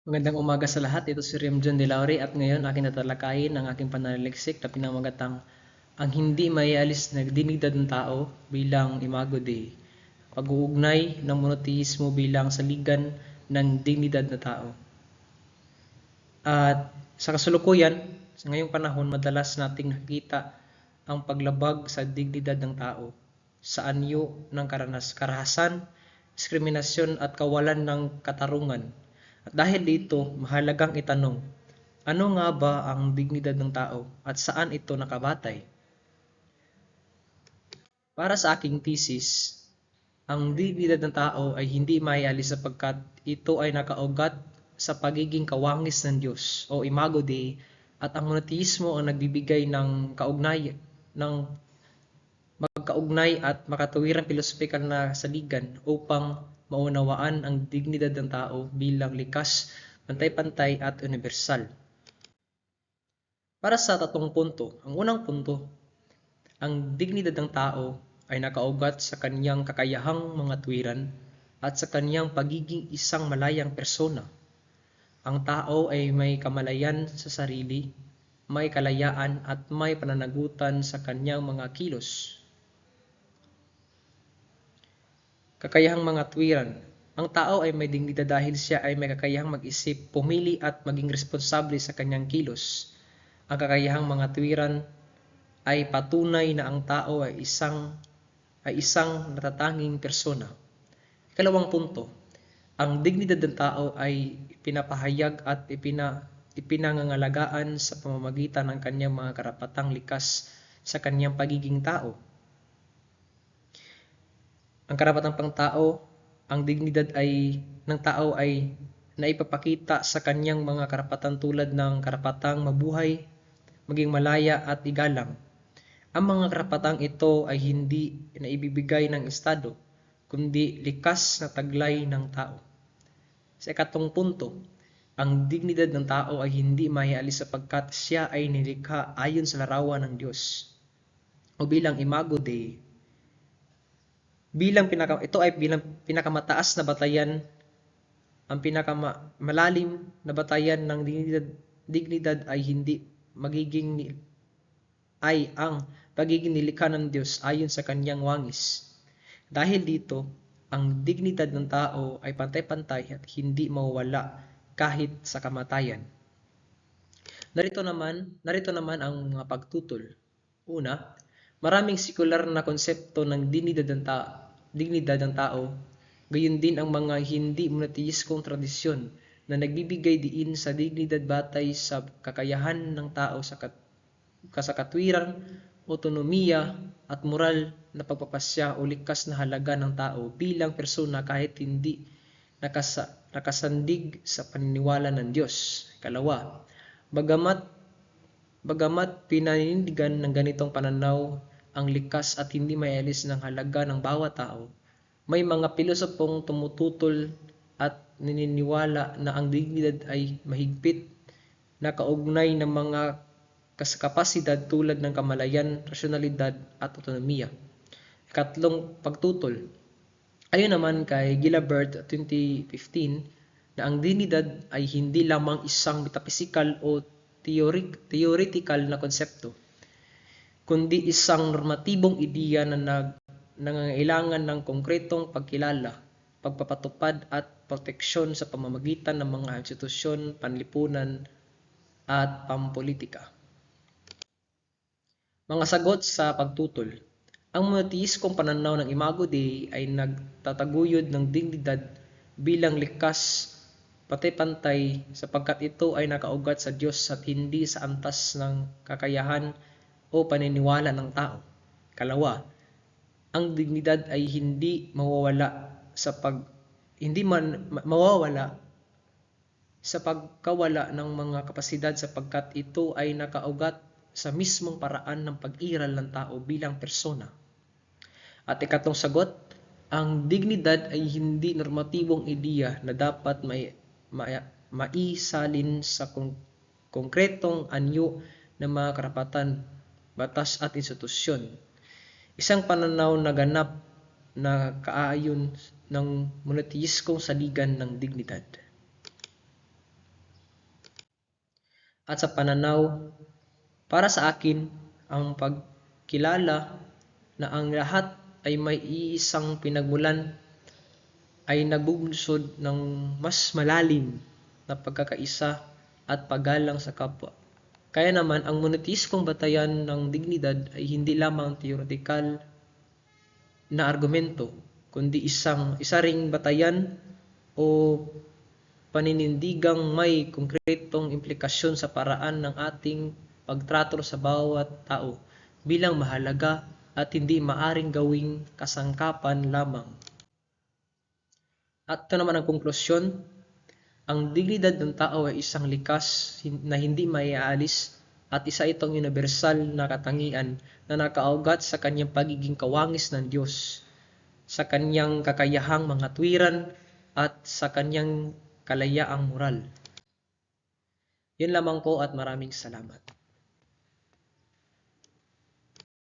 Magandang umaga sa lahat. Ito si John De Laure at ngayon aking tatalakayin ang aking pananaliksik na pinamagatang ang hindi maialis na dignidad ng tao bilang Imago Dei. Pag-uugnay ng monoteismo bilang saligan ng dignidad ng tao. At sa kasalukuyan, sa ngayong panahon, madalas nating nakikita ang paglabag sa dignidad ng tao sa anyo ng karahasan, diskriminasyon at kawalan ng katarungan. At dahil dito, mahalagang itanong, ano nga ba ang dignidad ng tao at saan ito nakabatay? Para sa aking thesis, ang dignidad ng tao ay hindi maialis sapagkat ito ay nakaugat sa pagiging kawangis ng Diyos o Imago Dei at ang monoteismo ang nagbibigay ng magkaugnay at makatuwirang pilosophikal na saligan upang maunawaan ang dignidad ng tao bilang likas, pantay-pantay at universal. Para sa tatlong punto, ang unang punto, ang dignidad ng tao ay nakaugat sa kaniyang kakayahang mga tuwiran at sa kaniyang pagiging isang malayang persona. Ang tao ay may kamalayan sa sarili, may kalayaan at may pananagutan sa kaniyang mga kilos. Kakayahang mga tuwiran. Ang tao ay may dignidad dahil siya ay may kakayahang mag-isip, pumili at maging responsable sa kanyang kilos. Ang kakayahang mga tuwiran ay patunay na ang tao ay isang natatanging persona. Ikalawang punto, ang dignidad ng tao ay pinapahayag at ipinangangalagaan sa pamamagitan ng kanyang mga karapatang likas sa kanyang pagiging tao. Ang karapatang pangtao, ang dignidad ng tao ay naipapakita sa kanyang mga karapatan tulad ng karapatang mabuhay, maging malaya at igalang. Ang mga karapatang ito ay hindi naibibigay ng Estado, kundi likas na taglay ng tao. Sa ikatlong punto, ang dignidad ng tao ay hindi maialis sapagkat siya ay nilikha ayon sa larawan ng Diyos o bilang Imago Dei. Ito ay bilang pinakamataas na batayan, ang pinakamalalim na batayan ng dignidad ay ang pagiging nilikha ng Diyos ayon sa kanyang wangis. Dahil dito, ang dignidad ng tao ay pantay-pantay at hindi mawawala kahit sa kamatayan. Narito naman ang mga pagtutol. Una, maraming sekular na konsepto ng dignidad ng tao, gayon din ang mga hindi monoteistong tradisyon na nagbibigay diin sa dignidad batay sa kakayahan ng tao sa katwiran, otonomiya at moral na pagpapasya o likas na halaga ng tao bilang persona kahit hindi nakasandig sa paniniwala ng Diyos. Ikalawa, bagamat pinanindigan ng ganitong pananaw ang likas at hindi maialis ng halaga ng bawat tao, may mga pilosopong tumututol at naniniwala na ang dignidad ay mahigpit na kaugnay ng mga kapasidad tulad ng kamalayan, rasyonalidad at otonomiya. Ikatlong pagtutol. Ayon naman kay Gilbert 2015 na ang dignidad ay hindi lamang isang metapisikal o theoretical na konsepto, kundi isang normatibong ideya na nangangailangan ng konkretong pagkilala, pagpapatupad at proteksyon sa pamamagitan ng mga institusyon, panlipunan at pampolitika. Mga sagot sa pagtutol. Ang monoteistong pananaw ng Imago Dei ay nagtataguyod ng dignidad bilang likas, pantay-pantay sapagkat ito ay nakaugat sa Diyos at hindi sa antas ng kakayahan o paniniwala ng tao. Kalawa, ang dignidad ay hindi mawawala sa pagkawala ng mga kapasidad sapagkat ito ay nakaugat sa mismong paraan ng pag-iral ng tao bilang persona. At ikatlong sagot, ang dignidad ay hindi normatibong ideya na dapat maisalin sa konkretong anyo ng mga karapatan, batas at institusyon. Isang pananaw na ganap na kaayon ng monoteistong saligan ng dignidad. At sa pananaw, para sa akin, ang pagkilala na ang lahat ay may iisang pinagmulan ay nagbubunsod ng mas malalim na pagkakaisa at paggalang sa kapwa. Kaya naman, ang monoteismong batayan ng dignidad ay hindi lamang teoretikal na argumento, kundi isa ring batayan o paninindigang may konkretong implikasyon sa paraan ng ating pagtrato sa bawat tao bilang mahalaga at hindi maaring gawing kasangkapan lamang. At ito naman ang konklusyon, ang dignidad ng tao ay isang likas na hindi maiaalis at isa itong universal na katangian na nakaugat sa kanyang pagiging kawangis ng Diyos, sa kanyang kakayahang mga tuwiran at sa kanyang kalayaang moral. Yun lamang po at maraming salamat.